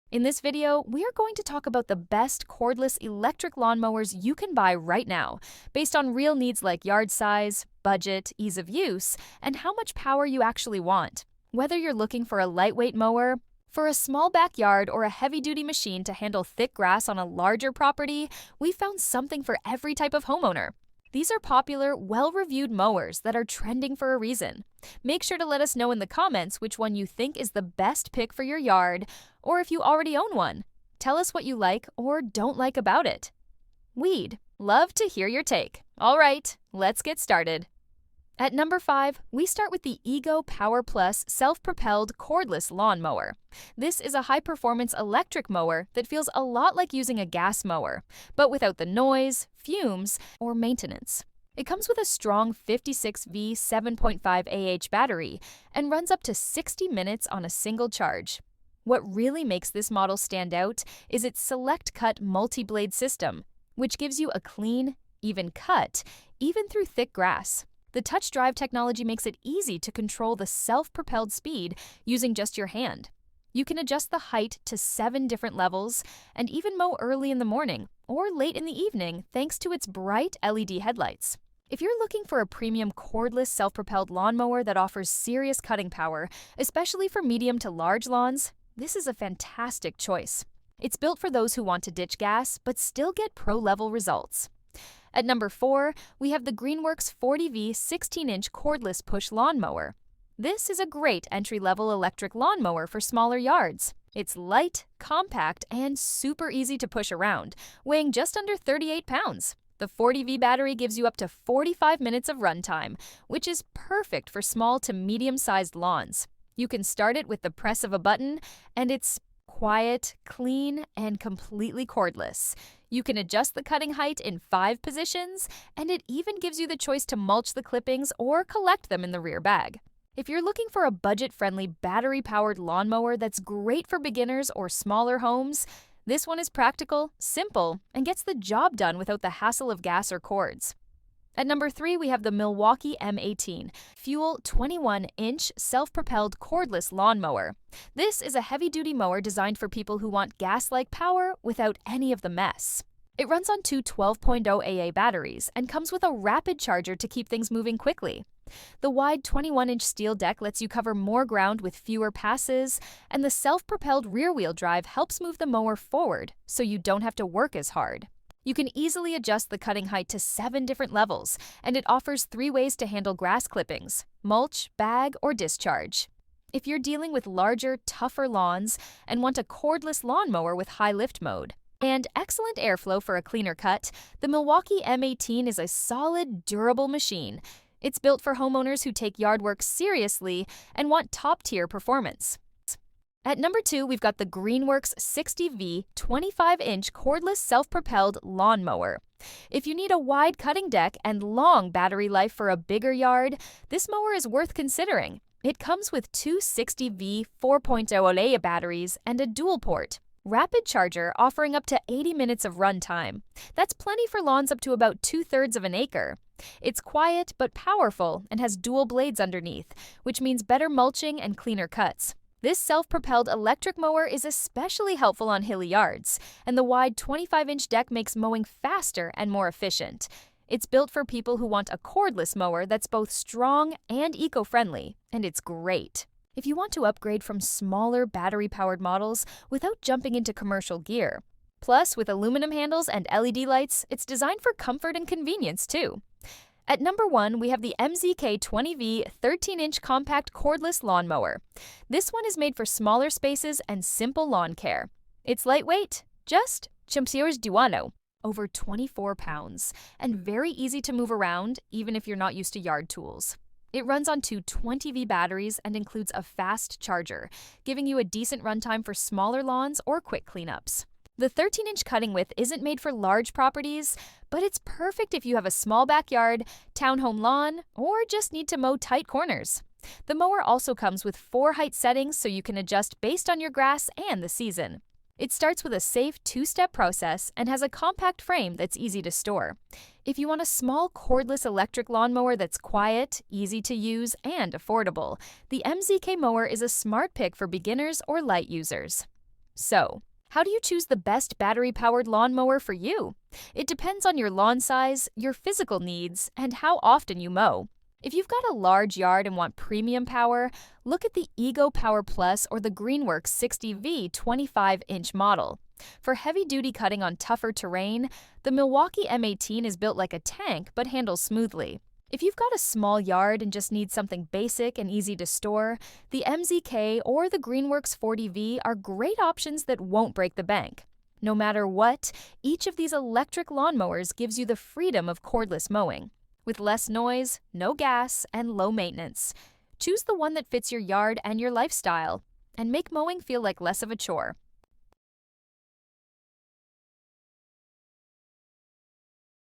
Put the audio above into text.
In this video, we are going to talk about the best cordless electric lawnmowers you can buy right now, based on real needs like yard size, budget, ease of use, and how much power you actually want. Whether you're looking for a lightweight mower, for a small backyard, or a heavy-duty machine to handle thick grass on a larger property, we found something for every type of homeowner. These are popular, well-reviewed mowers that are trending for a reason. Make sure to let us know in the comments which one you think is the best pick for your yard, or if you already own one. Tell us what you like or don't like about it. We'd love to hear your take. All right, let's get started. At number 5, we start with the Ego Power Plus Self-Propelled Cordless Lawn Mower. This is a high-performance electric mower that feels a lot like using a gas mower, but without the noise, fumes, or maintenance. It comes with a strong 56V 7.5 Ah battery and runs up to 60 minutes on a single charge. What really makes this model stand out is its Select Cut multi-blade system, which gives you a clean, even cut, even through thick grass. The touch drive technology makes it easy to control the self-propelled speed using just your hand. You can adjust the height to 7 different levels and even mow early in the morning or late in the evening thanks to its bright LED headlights. If you're looking for a premium cordless self-propelled lawnmower that offers serious cutting power, especially for medium to large lawns, this is a fantastic choice. It's built for those who want to ditch gas but still get pro-level results. At number 4, we have the Greenworks 40V 16-inch cordless push lawnmower. This is a great entry-level electric lawnmower for smaller yards. It's light, compact, and super easy to push around, weighing just under 38 pounds. The 40V battery gives you up to 45 minutes of runtime, which is perfect for small to medium-sized lawns. You can start it with the press of a button, and it's quiet, clean, and completely cordless. You can adjust the cutting height in 5 positions, and it even gives you the choice to mulch the clippings or collect them in the rear bag. If you're looking for a budget-friendly, battery-powered lawnmower that's great for beginners or smaller homes, this one is practical, simple, and gets the job done without the hassle of gas or cords. At number 3, we have the Milwaukee M18 Fuel 21-inch self-propelled cordless lawnmower. This is a heavy-duty mower designed for people who want gas-like power without any of the mess. It runs on 2 12.0 AA batteries and comes with a rapid charger to keep things moving quickly. The wide 21-inch steel deck lets you cover more ground with fewer passes, and the self-propelled rear-wheel drive helps move the mower forward so you don't have to work as hard. You can easily adjust the cutting height to 7 different levels, and it offers 3 ways to handle grass clippings: mulch, bag, or discharge. If you're dealing with larger, tougher lawns and want a cordless lawnmower with high lift mode and excellent airflow for a cleaner cut, the Milwaukee M18 is a solid, durable machine. It's built for homeowners who take yard work seriously and want top-tier performance. At number 2, we've got the Greenworks 60V 25-inch cordless self-propelled lawnmower. If you need a wide cutting deck and long battery life for a bigger yard, this mower is worth considering. It comes with 2 60V 4.0 AA batteries and a dual port rapid charger offering up to 80 minutes of run time. That's plenty for lawns up to about 2/3 of an acre. It's quiet but powerful and has dual blades underneath, which means better mulching and cleaner cuts. This self-propelled electric mower is especially helpful on hilly yards, and the wide 25-inch deck makes mowing faster and more efficient. It's built for people who want a cordless mower that's both strong and eco-friendly, and it's great. If you want to upgrade from smaller battery-powered models without jumping into commercial gear. Plus, with aluminum handles and LED lights, it's designed for comfort and convenience too. At number 1, we have the MZK 20V 13-inch compact cordless lawnmower. This one is made for smaller spaces and simple lawn care. It's lightweight, just Champsiers Duano, over 24 pounds, and very easy to move around even if you're not used to yard tools. It runs on 2 20V batteries and includes a fast charger, giving you a decent runtime for smaller lawns or quick cleanups. The 13-inch cutting width isn't made for large properties, but it's perfect if you have a small backyard, townhome lawn, or just need to mow tight corners. The mower also comes with 4 height settings so you can adjust based on your grass and the season. It starts with a safe 2-step process and has a compact frame that's easy to store. If you want a small cordless electric lawnmower that's quiet, easy to use, and affordable, the MZK mower is a smart pick for beginners or light users. So, how do you choose the best battery-powered lawnmower for you? It depends on your lawn size, your physical needs, and how often you mow. If you've got a large yard and want premium power, look at the Ego Power Plus or the Greenworks 60V 25-inch model. For heavy-duty cutting on tougher terrain, the Milwaukee M18 is built like a tank but handles smoothly. If you've got a small yard and just need something basic and easy to store, the MZK or the Greenworks 40V are great options that won't break the bank. No matter what, each of these electric lawnmowers gives you the freedom of cordless mowing. With less noise, no gas, and low maintenance. Choose the one that fits your yard and your lifestyle, and make mowing feel like less of a chore.